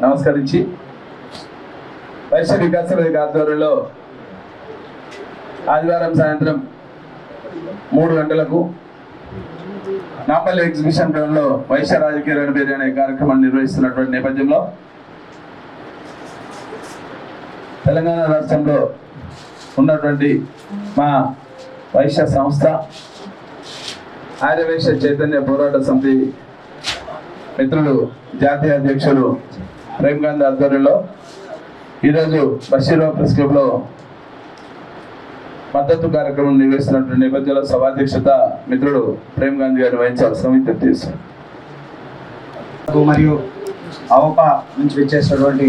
నమస్కరించి వైశ్య వికాస వేదిక ఆధ్వర్యంలో ఆదివారం సాయంత్రం 3 గంటలకు నాపల్లి ఎగ్జిబిషన్ గ్రౌండ్లో వైశ్య రాజకీయ రణబేరి అనే కార్యక్రమాన్ని నిర్వహిస్తున్నటువంటి నేపథ్యంలో తెలంగాణ రాష్ట్రంలో ఉన్నటువంటి మా వైశ్య సంస్థ ఆర్యవైశ్య చైతన్య పోరాట సమితి మిత్రులు జాతీయ అధ్యక్షులు ప్రేమ్ గాంధీ ఆధ్వర్యంలో ఈరోజు బషీరావు ప్రెస్ క్లబ్లో మద్దతు కార్యక్రమం నిర్వహిస్తున్నటువంటి నేపథ్యంలో సభాధ్యక్షత మిత్రుడు ప్రేమ్ గాంధీ గారిని వహించాల్సిన విజ్ఞప్తి చేశారు. మరియు అవపా నుంచి వచ్చేసినటువంటి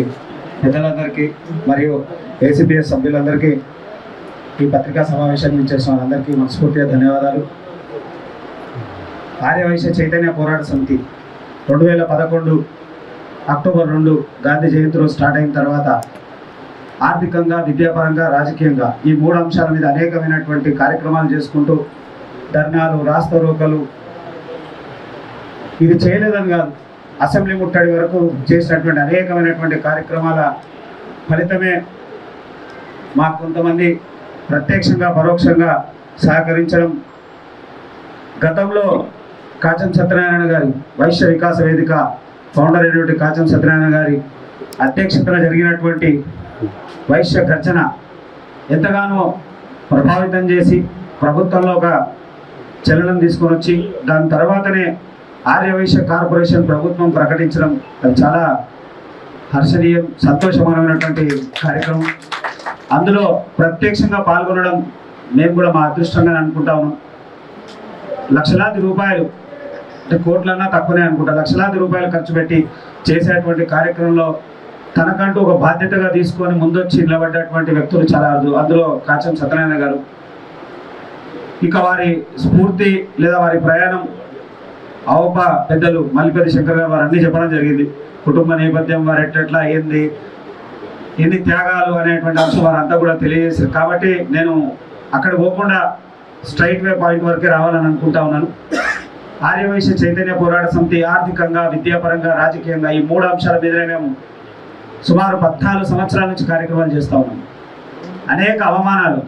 పెద్దలందరికీ మరియు ఏసీపీఎస్ సభ్యులందరికీ ఈ పత్రికా సమావేశాన్ని ఇచ్చేసిన వాళ్ళందరికీ మనస్ఫూర్తిగా ధన్యవాదాలు. ఆర్యవైశ్య చైతన్య పోరాట సమితి 2011 అక్టోబర్ 2 గాంధీ జయంతి రోజు స్టార్ట్ అయిన తర్వాత ఆర్థికంగా, విద్యాపరంగా, రాజకీయంగా ఈ 3 అంశాల మీద అనేకమైనటువంటి కార్యక్రమాలు చేసుకుంటూ ధర్నాలు, రాస్తారోకలు ఇది చేయలేదని కాదు, అసెంబ్లీ ముట్టడి వరకు చేసినటువంటి అనేకమైనటువంటి కార్యక్రమాల ఫలితమే మాకు కొంతమంది ప్రత్యక్షంగా పరోక్షంగా సహకరించడం. గతంలో కాచం సత్యనారాయణ గారి వైశ్య వికాస వేదిక ఫౌండర్ అయినటువంటి కాచం సత్యనారాయణ గారి అధ్యక్షతన జరిగినటువంటి వైశ్య గర్జన ఎంతగానో ప్రభావితం చేసి ప్రభుత్వంలో ఒక చలనం తీసుకొని వచ్చి దాని తర్వాతనే ఆర్యవైశ్య కార్పొరేషన్ ప్రభుత్వం ప్రకటించడం అది చాలా హర్షణీయం, సంతోషకరమైనటువంటి కార్యక్రమం. అందులో ప్రత్యక్షంగా పాల్గొనడం మేము కూడా మా అదృష్టంగా అనుకుంటా ఉన్నాం. లక్షలాది రూపాయలు, అంటే కోట్లన్నా తక్కువనే అనుకుంటా, లక్షలాది రూపాయలు ఖర్చు పెట్టి చేసేటువంటి కార్యక్రమంలో తనకంటూ ఒక బాధ్యతగా తీసుకొని ముందొచ్చి నిలబడ్డటువంటి వ్యక్తులు చాలా అరుదు. అందులో కాచం సత్యనారాయణ గారు. ఇక వారి స్ఫూర్తి లేదా వారి ప్రయాణం అవప పెద్దలు మల్లిపెద్ది శంకర్ గారు వారు అన్నీ చెప్పడం జరిగింది. కుటుంబ నేపథ్యం, వారు ఎట్లా అయ్యింది, ఎన్ని త్యాగాలు అనేటువంటి అంశం వారంతా కూడా తెలియజేశారు. కాబట్టి నేను అక్కడ పోకుండా స్ట్రైట్ వే పాయింట్ వరకే రావాలని అనుకుంటా ఉన్నాను. ఆర్యవైశ్య చైతన్య పోరాట సమితి ఆర్థికంగా, విద్యాపరంగా, రాజకీయంగా ఈ 3 అంశాల మీదనే మేము సుమారు 14 సంవత్సరాల నుంచి కార్యక్రమాలు చేస్తూ ఉన్నాం. అనేక అవమానాలు,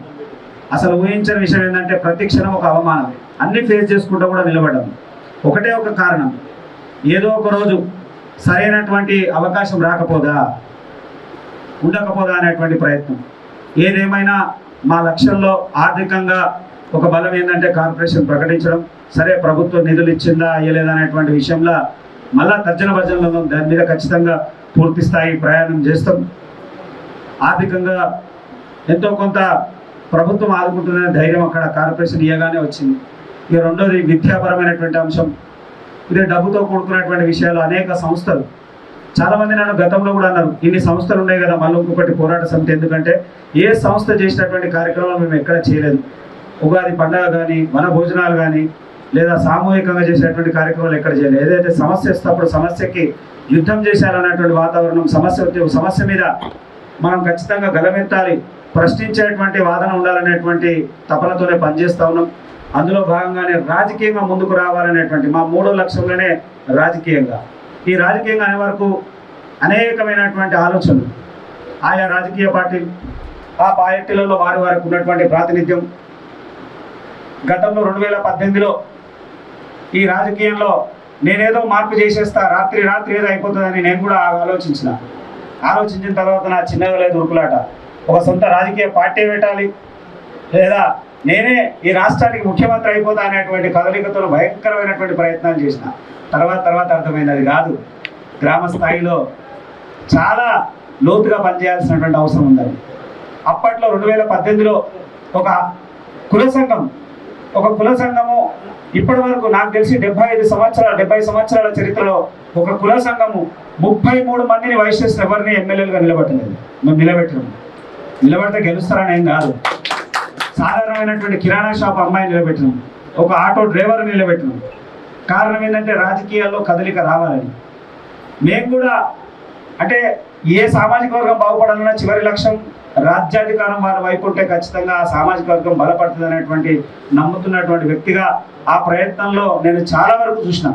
అసలు ఊహించని విషయం ఏంటంటే ప్రతి క్షణం ఒక అవమానం, అన్ని ఫేస్ చేసుకుంటూ కూడా నిలబడ్డాం. ఒకటే ఒక కారణం, ఏదో ఒక రోజు సరైనటువంటి అవకాశం రాకపోదా, ఉండకపోదా అనేటువంటి ప్రయత్నం. ఏదేమైనా మా లక్ష్యంలో ఆర్థికంగా ఒక బలం ఏంటంటే కార్పొరేషన్ ప్రకటించడం. సరే, ప్రభుత్వం నిధులు ఇచ్చిందా ఇవ్వలేదా అనేటువంటి విషయంలో మళ్ళా తర్జన భర్జనలో దాని మీద ఖచ్చితంగా పూర్తి స్థాయి ప్రయాణం చేస్తాం. ఆర్థికంగా ఎంతో కొంత ప్రభుత్వం ఆదుకుంటున్న ధైర్యం అక్కడ కార్పొరేషన్ ఇవ్వగానే వచ్చింది. ఇక రెండోది విద్యాపరమైనటువంటి అంశం. ఇదే డబ్బుతో కూడుకున్నటువంటి విషయాలు. అనేక సంస్థలు, చాలామంది నన్ను గతంలో కూడా అన్నారు, ఇన్ని సంస్థలు ఉన్నాయి కదా మళ్ళీ ఇంకొకటి పోరాట సమితి ఎందుకంటే, ఏ సంస్థ చేసినటువంటి కార్యక్రమాలు మేము ఎక్కడ చేయలేదు. ఉగాది పండుగ కానీ, వన భోజనాలు కానీ, లేదా సామూహికంగా చేసేటువంటి కార్యక్రమాలు ఎక్కడ చేయలేదు. ఏదైతే సమస్య వస్తేప్పుడు సమస్యకి యుద్ధం చేశారన్నటువంటి వాతావరణం, సమస్య మీద మనం ఖచ్చితంగా గలమెత్తాలి, ప్రశ్నించేటువంటి వాదన ఉండాలనేటువంటి తపనతోనే పనిచేస్తూ ఉన్నాం. అందులో భాగంగానే రాజకీయంగా ముందుకు రావాలనేటువంటి మా 3వ లక్ష్యంలోనే రాజకీయంగా. ఈ రాజకీయంగా అనే వరకు అనేకమైనటువంటి ఆలోచనలు, ఆయా రాజకీయ పార్టీలు, ఆ పార్టీలలో వారికి ఉన్నటువంటి ప్రాతినిధ్యం. గతంలో 2018లో ఈ రాజకీయంలో నేనేదో మార్పు చేసేస్తా, రాత్రి ఏదో అయిపోతుందని నేను కూడా ఆలోచించిన తర్వాత నా చిన్నగా లేదు ఉరుకులాట, ఒక సొంత రాజకీయ పార్టీ పెట్టాలి, లేదా నేనే ఈ రాష్ట్రానికి ముఖ్యమంత్రి అయిపోతా అనేటువంటి కదలికతో భయంకరమైనటువంటి ప్రయత్నాలు చేసిన. తర్వాత అర్థమైంది అది కాదు, గ్రామ స్థాయిలో చాలా లోతుగా పనిచేయాల్సినటువంటి అవసరం ఉందని. అప్పట్లో 2018లో ఒక కుల సంఘము ఇప్పటి వరకు నాకు తెలిసి 70 సంవత్సరాల చరిత్రలో ఒక కుల సంఘము 33 మందిని వైశ్యస్ ఎవరిని ఎమ్మెల్యేలుగా నిలబెట్టలేదు. మేము నిలబడితే గెలుస్తారని ఏం కాదు. సాధారణమైనటువంటి కిరాణా షాప్ అమ్మాయి నిలబెట్టినాం, ఒక ఆటో డ్రైవర్ నిలబెట్టినాం. కారణం ఏంటంటే రాజకీయాల్లో కదలిక రావాలని. మేము కూడా అంటే ఏ సామాజిక వర్గం బాగుపడాలన్నా చివరి లక్ష్యం రాజ్యాధికారం వాళ్ళ వైపు ఉంటే ఖచ్చితంగా ఆ సామాజిక వర్గం బలపడుతుంది అనేటువంటి నమ్ముతున్నటువంటి వ్యక్తిగా ఆ ప్రయత్నంలో నేను చాలా వరకు చూసిన.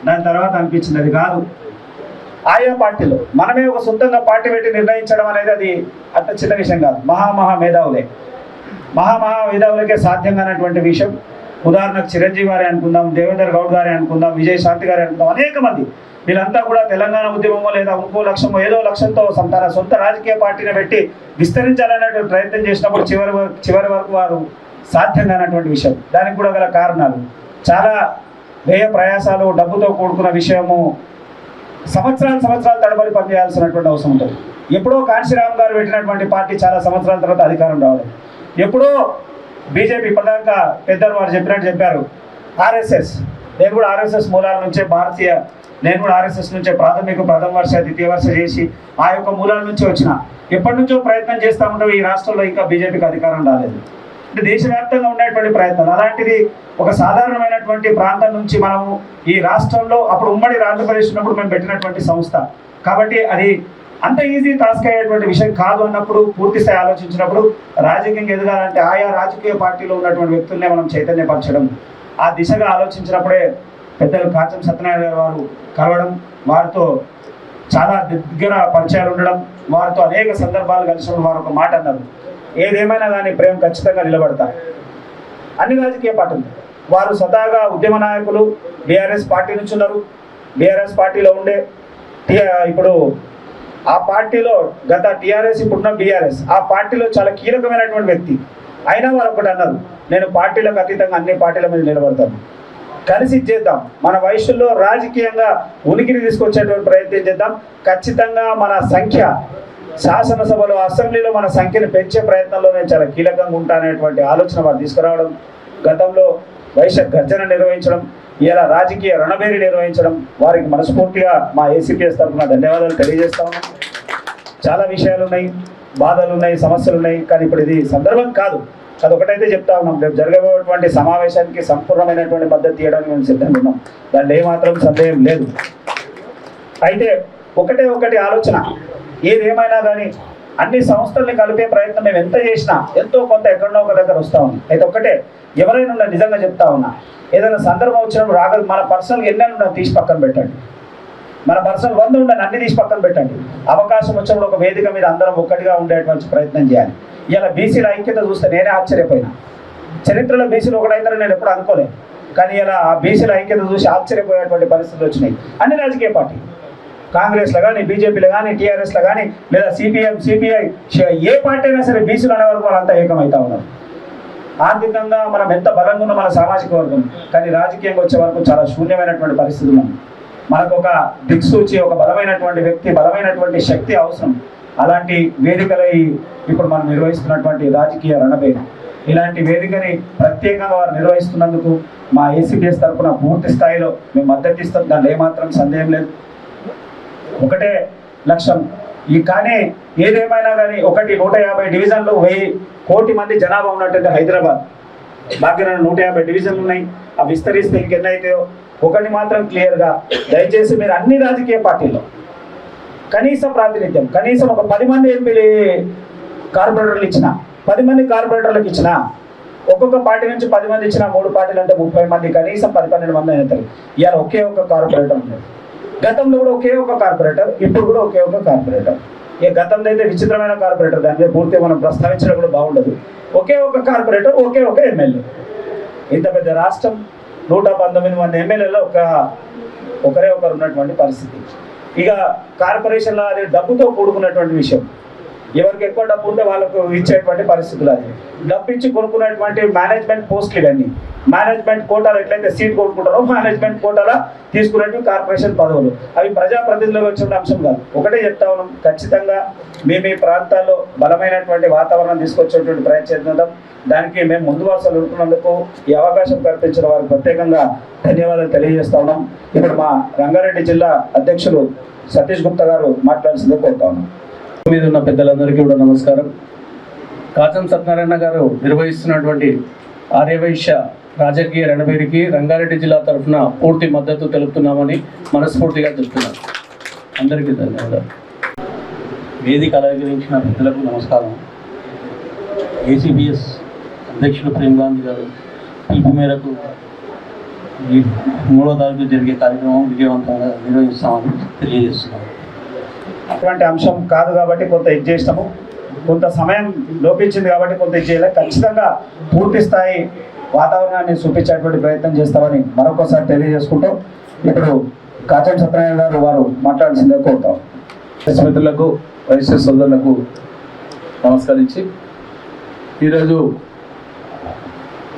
దాని తర్వాత అనిపించింది అది కాదు, ఆయా పార్టీలో మనమే ఒక సొంతంగా పార్టీ పెట్టి నిర్ణయించడం అనేది అది అంత చిన్న విషయం కాదు. మహా మేధావులకే సాధ్యం కానటువంటి విషయం. ఉదాహరణకు చిరంజీవి గారే అనుకుందాం, దేవేందర్ గౌడ్ గారే అనుకుందాం, విజయశాంతి గారే అనుకుందాం, అనేక మంది వీళ్ళంతా కూడా తెలంగాణ ఉద్యమమో లేదా ఇంకో లక్ష్యమో ఏదో లక్ష్యంతో తన సొంత రాజకీయ పార్టీని పెట్టి విస్తరించాలనేటువంటి ప్రయత్నం చేసినప్పుడు చివరి వరకు వారు సాధ్యం కానటువంటి విషయం. దానికి కూడా గల కారణాలు చాలా వ్యయ ప్రయాసాలు, డబ్బుతో కూడుకున్న విషయము. సంవత్సరాలు తడబడి పనిచేయాల్సినటువంటి అవసరం ఉంటుంది. ఎప్పుడో కాంశీరామ్ గారు పెట్టినటువంటి పార్టీ చాలా సంవత్సరాల తర్వాత అధికారం రావడం, ఎప్పుడో బీజేపీ ఇప్పటిదాకా పెద్దలు వారు చెప్పినట్టు చెప్పారు. ఆర్ఎస్ఎస్, నేను కూడా ఆర్ఎస్ఎస్ మూలాల నుంచే నేను కూడా ఆర్ఎస్ఎస్ నుంచే ప్రాథమిక, ప్రథమ వర్ష, ద్వితీయ వర్ష చేసి ఆ యొక్క మూలాల నుంచి వచ్చిన. ఎప్పటి నుంచో ప్రయత్నం చేస్తూ ఉంటాం. ఈ రాష్ట్రంలో ఇంకా బీజేపీకి అధికారం రాలేదు. అంటే దేశవ్యాప్తంగా ఉండేటువంటి ప్రయత్నం. అలాంటిది ఒక సాధారణమైనటువంటి ప్రాంతం నుంచి మనము ఈ రాష్ట్రంలో అప్పుడు ఉమ్మడి ఆంధ్రప్రదేశ్ ఉన్నప్పుడు మేము పెట్టినటువంటి సంస్థ కాబట్టి అది అంత ఈజీ టాస్క్ అయ్యేటువంటి విషయం కాదు అన్నప్పుడు, పూర్తి స్థాయి ఆలోచించినప్పుడు రాజకీయంగా ఎదగాలంటే ఆయా రాజకీయ పార్టీలో ఉన్నటువంటి వ్యక్తుల్నే మనం చైతన్యపరచడం, ఆ దిశగా ఆలోచించినప్పుడే పెద్దలు కాచం సత్యనారాయణ గారు వారు కలవడం, వారితో చాలా దగ్గర పరిచయాలు ఉండడం, వారితో అనేక సందర్భాలు కలిసినప్పుడు వారు ఒక మాట అన్నారు, ఏదేమైనా కానీ ప్రేమ ఖచ్చితంగా నిలబడతారు. అన్ని రాజకీయ పార్టీలు వారు స్వతహాగా ఉద్యమ నాయకులు బీఆర్ఎస్ పార్టీ నుంచి ఉన్నారు. బీఆర్ఎస్ పార్టీలో ఉండే ఇప్పుడు ఆ పార్టీలో గత టీఆర్ఎస్ ఇప్పుడున్న బీఆర్ఎస్ ఆ పార్టీలో చాలా కీలకమైనటువంటి వ్యక్తి. అయినా వారు ఒకటి అన్నారు, నేను పార్టీలకు అతీతంగా అన్ని పార్టీల మీద నిలబడతాను, కలిసి చేద్దాం, మన వయసులో రాజకీయంగా ఉనికిని తీసుకొచ్చేటువంటి ప్రయత్నం చేద్దాం, ఖచ్చితంగా మన సంఖ్య శాసనసభలో అసెంబ్లీలో మన సంఖ్యను పెంచే ప్రయత్నంలో నేను చాలా కీలకంగా ఉంటాననేటువంటి ఆలోచన వారు తీసుకురావడం, గతంలో వైశ్య గర్జన నిర్వహించడం, ఇలా రాజకీయ రణబేరి నిర్వహించడం, వారికి మనస్ఫూర్తిగా మా ఏసీపీఎస్ తరఫున ధన్యవాదాలు తెలియజేస్తా ఉన్నాం. చాలా విషయాలు ఉన్నాయి, బాధలు ఉన్నాయి, సమస్యలు ఉన్నాయి, కానీ ఇప్పుడు ఇది సందర్భం కాదు. అదొకటైతే చెప్తా ఉన్నాం, రేపు జరగబోయేటువంటి సమావేశానికి సంపూర్ణమైనటువంటి మద్దతు ఇవ్వడానికి మేము సిద్ధంగా ఉన్నాం, దాంట్లో ఏమాత్రం సందేహం లేదు. అయితే ఒకటి ఆలోచన, ఏదేమైనా కానీ అన్ని సంస్థల్ని కలిపే ప్రయత్నం మేము ఎంత చేసినా ఎంతో కొంత ఎక్కడో ఒక దగ్గర వస్తూ ఉంది. అయితే ఒక్కటే, ఎవరైనా నిజంగా చెప్తా ఉన్నా, ఏదైనా సందర్భం వచ్చినప్పుడు రాగదు, మన పర్సనల్ ఎన్నో తీసి పక్కన పెట్టండి, మన పర్సనల్ 100 ఉండండి, అన్ని తీసి పక్కన పెట్టండి. అవకాశం వచ్చినప్పుడు ఒక వేదిక మీద అందరం ఒక్కటిగా ఉండేటువంటి ప్రయత్నం చేయాలి. ఇలా బీసీల ఐక్యత చూస్తే నేనే ఆశ్చర్యపోయినా. చరిత్రలో బీసీలు ఒకటైతారని నేను ఎప్పుడు అనుకోలేదు, కానీ ఇలా ఆ బీసీల ఐక్యత చూసి ఆశ్చర్యపోయేటువంటి పరిస్థితులు వచ్చినాయి. అన్ని రాజకీయ పార్టీ, కాంగ్రెస్లో కానీ, బీజేపీలో కానీ, టీఆర్ఎస్లో కానీ, లేదా సిపిఎం, సిపిఐ, ఏ పార్టీ అయినా సరే బీసీలు అనే వరకు వాళ్ళంతా ఏకమవుతా ఉన్నారు. ఆర్థికంగా మనం ఎంత బలంగా ఉన్న మన సామాజిక వర్గం, కానీ రాజకీయంగా వచ్చే వరకు చాలా శూన్యమైనటువంటి పరిస్థితులు ఉన్నాయి. మనకు ఒక దిక్సూచి, ఒక బలమైనటువంటి వ్యక్తి, బలమైనటువంటి శక్తి అవసరం. అలాంటి వేదికలై ఇప్పుడు మనం నిర్వహిస్తున్నటువంటి రాజకీయ రణబేరి, ఇలాంటి వేదికని ప్రత్యేకంగా వారు నిర్వహిస్తున్నందుకు మా ఏసీపీఎస్ తరఫున పూర్తి స్థాయిలో మేము మద్దతు ఇస్తాం, దాంట్లో ఏమాత్రం సందేహం లేదు. ఒకటే లక్ష్యం కానీ ఏదేమైనా కానీ 150 డివిజన్లు, 1000 కోటి మంది జనాభా ఉన్నటువంటి హైదరాబాద్ భాగ్యనగర్ 150 డివిజన్లు ఉన్నాయి. అవి విస్తరిస్తే ఇంకెన్నైతాయో ఒకటి మాత్రం క్లియర్గా, దయచేసి మీరు అన్ని రాజకీయ పార్టీల్లో కనీస ప్రాతినిధ్యం, కనీసం ఒక 10 మంది ఎంపీలు కార్పొరేటర్లు ఇచ్చిన, 10 మంది కార్పొరేటర్లకు ఇచ్చిన, ఒక్కొక్క పార్టీ నుంచి 10 మంది ఇచ్చిన, 3 పార్టీలు అంటే 30 మంది, కనీసం 10-12 మంది అవుతారు. ఇవాళ ఒకే ఒక కార్పొరేటర్ ఉంది. గతంలో కూడా ఒకే ఒక కార్పొరేటర్, ఇప్పుడు కూడా ఒకే ఒక కార్పొరేటర్. గతంలో అయితే విచిత్రమైన కార్పొరేటర్, దాని మీద పూర్తిగా మనం ప్రస్తావించడం కూడా బాగుండదు. ఒకే ఒక కార్పొరేటర్, ఒకే ఒక ఎమ్మెల్యే. ఇంత పెద్ద రాష్ట్రం, 119 మంది ఎమ్మెల్యేలో ఒకరే ఒకరు ఉన్నటువంటి పరిస్థితి. ఇక కార్పొరేషన్లో అది డబ్బుతో కూడుకున్నటువంటి విషయం. ఎవరికి ఎక్కువ డబ్బు ఉంటే వాళ్ళకు ఇచ్చేటువంటి పరిస్థితులు. అది డబ్బు ఇచ్చి కొనుక్కునేటువంటి మేనేజ్మెంట్ పోస్టులు, ఇవన్నీ మేనేజ్మెంట్ కోటాలు ఎట్లయితే సీట్ కొనుక్కుంటారో మేనేజ్మెంట్ కోటాల తీసుకునేటువంటి కార్పొరేషన్ పదవులు, అవి ప్రజాప్రతినిధులకు వచ్చిన అంశం కాదు. ఒకటే చెప్తా ఉన్నాం, ఖచ్చితంగా మీ ప్రాంతాల్లో బలమైనటువంటి వాతావరణం తీసుకొచ్చేటువంటి ప్రయత్నం చేద్దాం. దానికి మేము ముందు వరుసలు ఉంటున్నందుకు ఈ అవకాశం కల్పించిన వారికి ప్రత్యేకంగా ధన్యవాదాలు తెలియజేస్తా ఉన్నాం. ఇప్పుడు మా రంగారెడ్డి జిల్లా అధ్యక్షులు సతీష్ గుప్తా గారు మాట్లాడాల్సిందే కోరుతా ఉన్నాం. మీద ఉన్న పెద్దలందరికీ కూడా నమస్కారం. కాచం సత్యనారాయణ గారు నిర్వహిస్తున్నటువంటి ఆర్యవైశ్య రాజకీయ రణబేరికి రంగారెడ్డి జిల్లా తరఫున పూర్తి మద్దతు తెలుపుతున్నామని మనస్ఫూర్తిగా చెప్తున్నాం. అందరికీ ధన్యవాదాలు. వేదిక అలంకరించిన పెద్దలకు నమస్కారం. ఏసీబీఎస్ అధ్యక్షుడు ప్రేమ్ గాంధీ గారు పిలుపు మేరకు ఈ 3వ తారీఖు జరిగే కార్యక్రమం విజయవంతంగా నిర్వహిస్తామని తెలియజేస్తున్నాను. అటువంటి అంశం కాదు కాబట్టి కొంత ఇది చేసినాము, కొంత సమయం లోపించింది కాబట్టి కొంత ఇది చేయలేదు. ఖచ్చితంగా పూర్తి స్థాయి వాతావరణాన్ని చూపించేటువంటి ప్రయత్నం చేస్తామని మరొకసారి తెలియజేసుకుంటూ ఇప్పుడు కాచం సత్యనారాయణ గారు వారు మాట్లాడాల్సిందే కోరుతాం. మిత్రులకు వైశ్య సోదరులకు నమస్కరించి ఈరోజు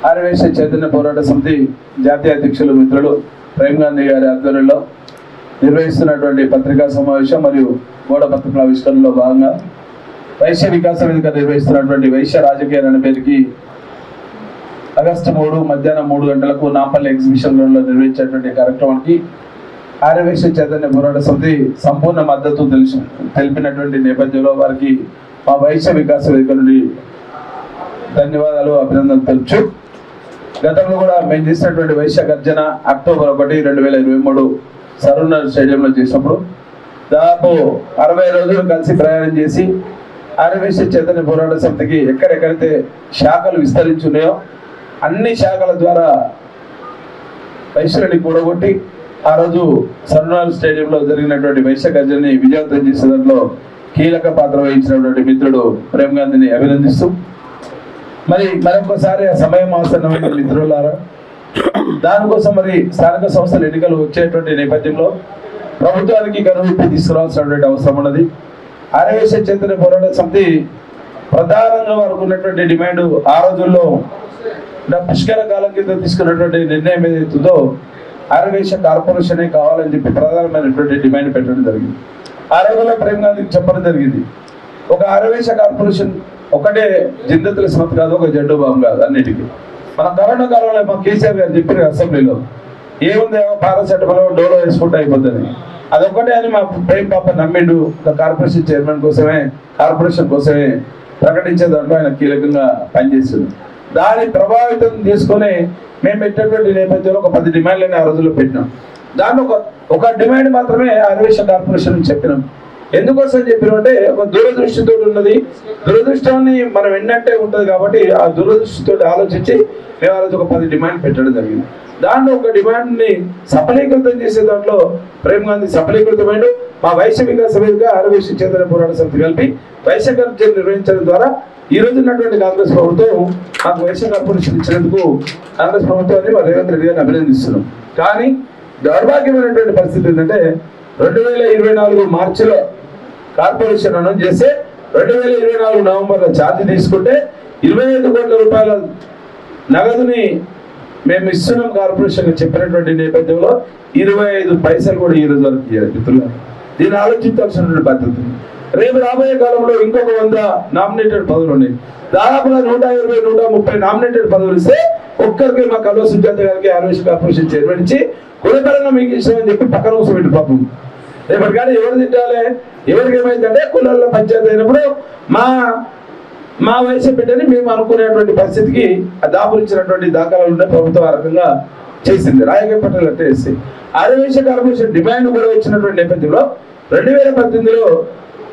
ఆర్యవైశ్య చైతన్య పోరాట సమితి జాతీయ అధ్యక్షులు మిత్రులు ప్రేమ్ గాంధీ గారి ఆధ్వర్యంలో నిర్వహిస్తున్నటువంటి పత్రికా సమావేశం మరియు గోడ పత్రికల ఆవిష్కరణలో భాగంగా వైశ్య వికాస వేదిక నిర్వహిస్తున్నటువంటి వైశ్య రాజకీయ రణబేరికి ఆగస్టు 3 మధ్యాహ్నం 3 గంటలకు నాంపల్లి ఎగ్జిబిషన్ గ్రౌండ్లో నిర్వహించేటువంటి కార్యక్రమానికి ఆర్యవైశ్య చైతన్య పోరాట సమితి సంపూర్ణ మద్దతు తెలిపినటువంటి నేపథ్యంలో వారికి మా వైశ్య వికాస వేదిక నుండి ధన్యవాదాలు, అభినందనలు తెలుపుచు గతంలో కూడా మేము చేసినటువంటి వైశ్య గర్జన అక్టోబర్ 1, 2023 సరూనగర్ స్టేడియంలో చేసినప్పుడు దాదాపు 60 రోజులు కలిసి ప్రయాణం చేసి ఆర్యవైశ్య చైతన్య పోరాట సమితికి ఎక్కడెక్కడైతే శాఖలు విస్తరించున్నాయో అన్ని శాఖల ద్వారా వైశ్యులని కూడగొట్టి ఆ రోజు సరూనగర్ స్టేడియంలో జరిగినటువంటి వైశ్య గర్జనని విజయవంతం చేసే దాంట్లో కీలక పాత్ర వహించినటువంటి మిత్రుడు ప్రేమ్ గాంధీని అభినందిస్తూ మరొకసారి ఆ సమయం ఆసన్నమైన మిత్రులారా, దానికోసం స్థానిక సంస్థల ఎన్నికలు వచ్చేటువంటి నేపథ్యంలో ప్రభుత్వానికి కనువిప్పి తీసుకురావాల్సినటువంటి అవసరం ఉన్నది. ఆర్యవైశ్య చైతన్య పోరాట సమితి ప్రధానంగా వారికి ఉన్నటువంటి డిమాండ్ ఆ రోజుల్లో పుష్కర కాలం కింద తీసుకున్నటువంటి నిర్ణయం ఏదైతుందో ఆర్యవైశ్య కార్పొరేషనే కావాలని చెప్పి ప్రధానమైనటువంటి డిమాండ్ పెట్టడం జరిగింది. ఆ రోజుల్లో ప్రేమ్ గాంధీకి చెప్పడం జరిగింది, ఒక ఆర్యవైశ్య కార్పొరేషన్ ఒకటే జిందతుల స్మత్ కాదు, ఒక జెండు బాంబు కాదు. అన్నిటికీ మన కరోనా కాలంలో మా కేసీఆర్ గారు చెప్పారు అసెంబ్లీలో, ఏముంది పారాసెటమాల్ డోలో వేసుకుంటే అయిపోతుంది, అదొక్కటే అని మా ప్రేమ్ పాప నమ్మిండు. ఒక కార్పొరేషన్ చైర్మన్ కోసమే, కార్పొరేషన్ కోసమే ప్రకటించే దాంట్లో ఆయన కీలకంగా పనిచేస్తుంది. దాన్ని ప్రభావితం చేసుకొని మేము పెట్టినటువంటి నేపథ్యంలో ఒక 10 డిమాండ్లని ఆ రోజుల్లో పెట్టినాం. దాంట్లో ఒక డిమాండ్ మాత్రమే ఆర్యవైశ్య కార్పొరేషన్ చెప్పినాం. ఎందుకోసం చెప్పినామంటే ఒక దూరదృష్టితో ఉన్నది, దురదృష్టాన్ని మనం ఎన్నట్టే ఉంటుంది కాబట్టి ఆ దురదృష్టితో ఆలోచించి మేము ఆ రోజు ఒక 10 డిమాండ్ పెట్టడం జరిగింది. దాంట్లో ఒక డిమాండ్ని సఫలీకృతం చేసే దాంట్లో ప్రేమ్ గాంధీ సఫలీకృతమైన మా వైశ్య వికాస వేదిక ఆర్యవైశ్య చైతన్య పోరాట సమితి కలిపి వైశ్య కార్పొరేషన్ నిర్వహించడం ద్వారా ఈ రోజు ఉన్నటువంటి కాంగ్రెస్ ప్రభుత్వం మాకు వైశ్య కార్పొరేషన్ ఇచ్చినందుకు కాంగ్రెస్ ప్రభుత్వాన్ని రేవంత్ రెడ్డి గారిని అభినందిస్తున్నాం. కానీ దౌర్భాగ్యమైనటువంటి పరిస్థితి ఏంటంటే 2024 మార్చిలో కార్పొరేషన్ అనౌన్స్ చేస్తే 2024 నవంబర్లో ఛార్జ్ తీసుకుంటే 25 కోట్ల రూపాయల నగదుని మేము ఇస్తున్నాం కార్పొరేషన్ చెప్పినటువంటి నేపథ్యంలో 25 పైసలు కూడా ఈ రోజు వరకు ఇవ్వాలి. మిత్రులు, దీన్ని ఆలోచించాల్సినటువంటి బాధ్యత. రేపు రాబోయే కాలంలో ఇంకొక 100 నామినేటెడ్ పదవులు ఉన్నాయి. దాదాపుగా 120, 130 నామినేటెడ్ పదవులు ఇస్తే ఒక్కరికి మా కల్వ సుజాత గారికి ఆర్యవైశ్య కార్పొరేషన్ చైర్మన్ ఇచ్చి కులపరంగా మీకు ఇష్టమని చెప్పి పక్కన కూర్చోబెట్టి పాపం రేపటి కానీ ఎవరు తింటాలి, ఎవరికి ఏమైందంటే కులాల్లో పంచాయతీ అయినప్పుడు మా వయసు బిడ్డని మేము అనుకునేటువంటి పరిస్థితికి దాపురించినటువంటి దాఖలాలు ఉండే ప్రభుత్వం ఆ రకంగా చేసింది. రాజకీయ పట్ల అట్టేసి ఆర్యవైశ్య కార్పొరేషన్ డిమాండ్ కూడా వచ్చినటువంటి నేపథ్యంలో 2018లో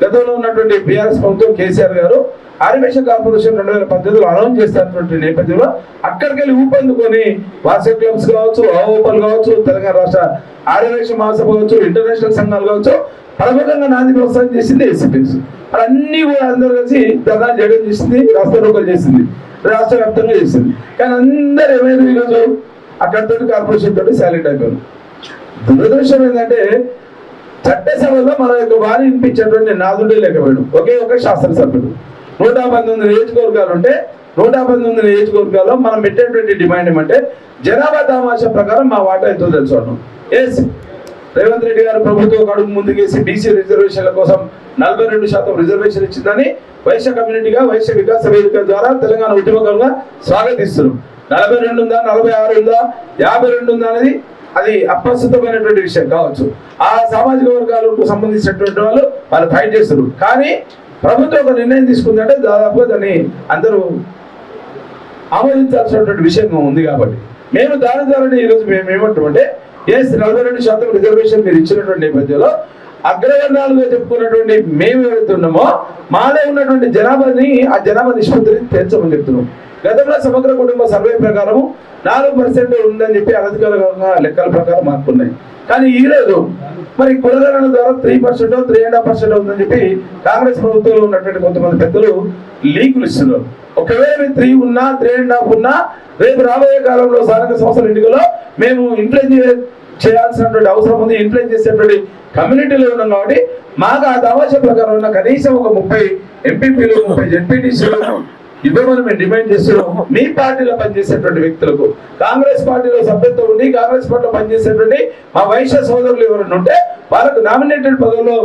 గతంలో ఉన్నటువంటి బీఆర్ఎస్ ప్రభుత్వం కేసీఆర్ గారు ఆర్యవైశ్య కార్పొరేషన్ 2018లో అనౌన్స్ చేస్తున్నటువంటి నేపథ్యంలో అక్కడికి వెళ్ళి ఊపందుకొని వాసవి క్లబ్స్ కావచ్చు, ఆఓపల్ కావచ్చు, తెలంగాణ రాష్ట్ర ఆర్యవైశ్య మహాసభ కావచ్చు, ఇంటర్నేషనల్ సంఘాలు కావచ్చు, ప్రముఖంగా నాంది ప్రోత్సాహం చేసింది ఏసీపీఎస్. అన్ని కూడా అందరూ కలిసి ధర్నా చేయడం చేసింది, రాస్తారోకలు చేసింది, రాష్ట్ర వ్యాప్తంగా చేసింది. కానీ అందరు ఏమైనా ఈరోజు అక్కడితో కార్పొరేషన్ తోటి సైలెంట్ అయిపోయారు. దురదృష్టం ఏంటంటే చట్టసభలో మన యొక్క వారి వినిపించేటువంటి నాదుడే లేకపోయాడు. ఒకే ఒక శాసనసభ్యుడు. 119 నియోజకవర్గాలు ఉంటే 119 నియోజకవర్గాల్లో మనం పెట్టేటువంటి డిమాండ్ ఏమంటే జనాభా దామాషా ప్రకారం మా వాటా ఎంతో తెలుసుకోవడం. రేవంత్ రెడ్డి గారు ప్రభుత్వం ఒక అడుగు ముందుకేసి బీసీ రిజర్వేషన్ల కోసం 42% రిజర్వేషన్ ఇచ్చిందని వైశ్య కమ్యూనిటీగా వైశ్య వికాస వేదిక ద్వారా తెలంగాణ ఉద్యమకంగా స్వాగతిస్తున్నారు. 42 ఉందా, 46 ఉందా, 52 ఉందా అనేది అది అప్రస్తుతమైనటువంటి విషయం కావచ్చు. ఆ సామాజిక వర్గాలకు సంబంధించినటువంటి వాళ్ళు ఫైట్ చేస్తారు. కానీ ప్రభుత్వం ఒక నిర్ణయం తీసుకుందంటే దాదాపుగా దాన్ని అందరూ ఆమోదించాల్సినటువంటి విషయం ఉంది. కాబట్టి మేము దాని ద్వారా ఈరోజు మేము ఏమంటామంటే 42% రిజర్వేషన్ మీరు ఇచ్చినటువంటి నేపథ్యంలో అగ్రవర్ణాలుగా చెప్పుకున్నటువంటి మేము ఎవరైతే ఉన్నామో మాలో ఉన్నటువంటి జనాభాని ఆ జనాభా నిష్పత్తిని తెంచమని చెప్తున్నాం. గతంలో సమగ్ర కుటుంబ సర్వే ప్రకారం 4% ఉందని చెప్పి అనధికారికంగా లెక్కల ప్రకారం మార్పున్నాయి. కానీ ఈ రోజు మరి కులగణన ద్వారా 3%, 3.5% ఉందని చెప్పి కాంగ్రెస్ ప్రభుత్వంలో ఉన్నటువంటి కొంతమంది పెద్దలు లీకులు ఇస్తున్నారు. ఒకవేళ 3 ఉన్నా 3.5 ఉన్నా రేపు రాబోయే కాలంలో స్థానిక సంస్థల ఎన్నికల్లో మేము ఇన్ఫ్లుయెన్స్ చేయాల్సినటువంటి అవసరం ఉంది. ఇన్ఫ్లుయెన్స్ చేసేటువంటి కమ్యూనిటీలో ఉన్నాం కాబట్టి మాకు ఆ దావాస ప్రకారం ఉన్న కనీసం ఒక 30 ఎంపీపీలు 30 జెడ్పీటీసీలు ఇవ్వమని మేము డిమాండ్ చేస్తున్నాం. మీ పార్టీలో పనిచేసేటువంటి వ్యక్తులకు, కాంగ్రెస్ పార్టీలో సభ్యత్వం ఉండి కాంగ్రెస్ పార్టీలో పనిచేసేటువంటి మా వైశ్య సోదరులు ఎవరైనా ఉంటే వాళ్ళకు నామినేటెడ్ పదవుల్లో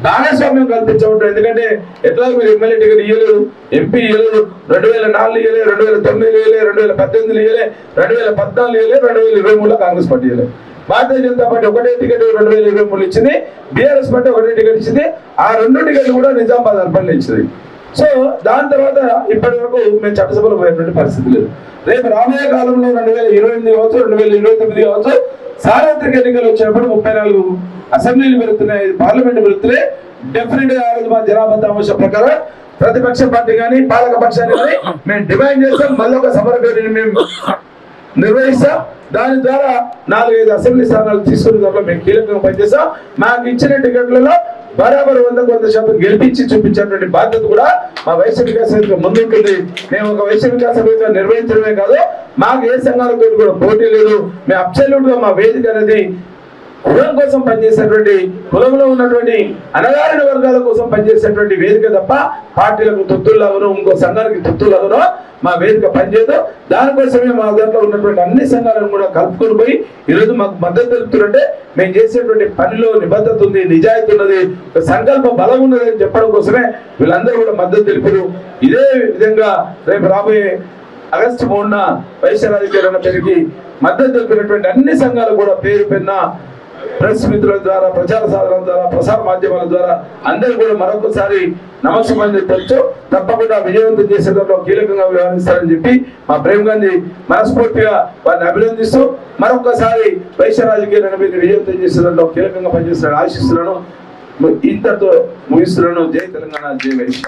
భాగస్వామ్యం కల్పించవద్దు. ఎందుకంటే ఎట్లా మీరు ఎమ్మెల్యే టికెట్ ఇవ్వలేరు, ఎంపీ ఇవ్వలేరు, 2004 ఇవ్వలేదు, 2009 ఇవ్వలేదు, 2018 ఇవ్వలేదు, 2014 ఇవ్వలేదు, 2023లో కాంగ్రెస్ పార్టీ ఇవ్వలేదు. భారతీయ జనతా పార్టీ ఒకటే టికెట్ 2023 ఇచ్చింది, బీఆర్ఎస్ పార్టీ ఒకటే టికెట్ ఇచ్చింది. ఆ 2 టికెట్లు కూడా నిజామాబాద్ అర్బన్లో ఇచ్చింది. సో దాని తర్వాత ఇప్పటి వరకు మేము చట్టసభలో పోయేటువంటి పరిస్థితి లేదు. రేపు రాబోయే కాలంలో 2028 కావచ్చు, 2029 కావచ్చు, సార్వత్రిక ఎన్నికలు వచ్చినప్పుడు 34 అసెంబ్లీలు పెరుగుతున్నాయి, పార్లమెంట్ పెరుగుతున్నాయి. డెఫినెట్ గా మా జనాభా అంశం ప్రకారం ప్రతిపక్ష పార్టీ కానీ పాలక పక్షాన్ని కానీ మేము డిమాండ్ చేస్తాం. మళ్ళీ ఒక సమర పేరుని మేము నిర్వహిస్తాం. దాని ద్వారా 4-5 అసెంబ్లీ స్థానాలు తీసుకునే దాంట్లో మేము కీలకంగా పనిచేస్తాం. మాకు ఇచ్చిన టికెట్లలో బరాబర్ 100% గెలిపించి చూపించేటువంటి బాధ్యత కూడా మా వైశ్య వికాస వేదిక ముందుంటుంది. మేము ఒక వైశ్య వికాస వేదిక నిర్వహించడమే కాదు, మాకు ఏ సంఘాలతో కూడా పోటీ లేదు. మేము అబ్సల్యూట్ గా మా వేదిక అనేది కులం కోసం పనిచేసేటువంటి, కులంలో ఉన్నటువంటి అణగారిన వర్గాల కోసం పనిచేసేటువంటి వేదిక తప్ప పార్టీలకు తొత్తుల్లాగానో ఇంకో సంఘానికి తొత్తుల్లాగానో మా వేదిక పనిచేయదు. దానికోసమే మా దాంట్లో ఉన్నటువంటి అన్ని సంఘాలను కూడా కలుపుకొని పోయి ఈరోజు మాకు మద్దతు తెలుపుతుంటే మేము చేసేటువంటి పనిలో నిబద్ధత ఉంది, నిజాయితీ ఉన్నది, సంకల్ప బలం ఉన్నది అని చెప్పడం కోసమే వీళ్ళందరూ కూడా మద్దతు తెలిపారు. ఇదే విధంగా రేపు రాబోయే ఆగస్టు 3న వైశ్య రాజకీయాల పేరుకి మద్దతు తెలిపినటువంటి అన్ని సంఘాలు కూడా పేరు పెన్న ప్రెస్ మిత్రుల ద్వారా, ప్రచార సాధనాల ద్వారా, ప్రసార మాధ్యమాల ద్వారా అందరూ కూడా మరొకసారి నమస్కారం తెలుసు. తప్పకుండా విజయవంతం చేసే దాంట్లో కీలకంగా వ్యవహరిస్తారని చెప్పి మా ప్రేమ్ గాంధీ మనస్ఫూర్తిగా వారిని అభినందిస్తూ మరొకసారి వైశ్య రాజకీయ రణబీని విజయవంతం చేసే దాంట్లో కీలకంగా పనిచేస్తారని ఆశిస్తున్నాను. ఇంతతో ముగిస్తున్నాను. జై తెలంగాణ, జై వైశ్య.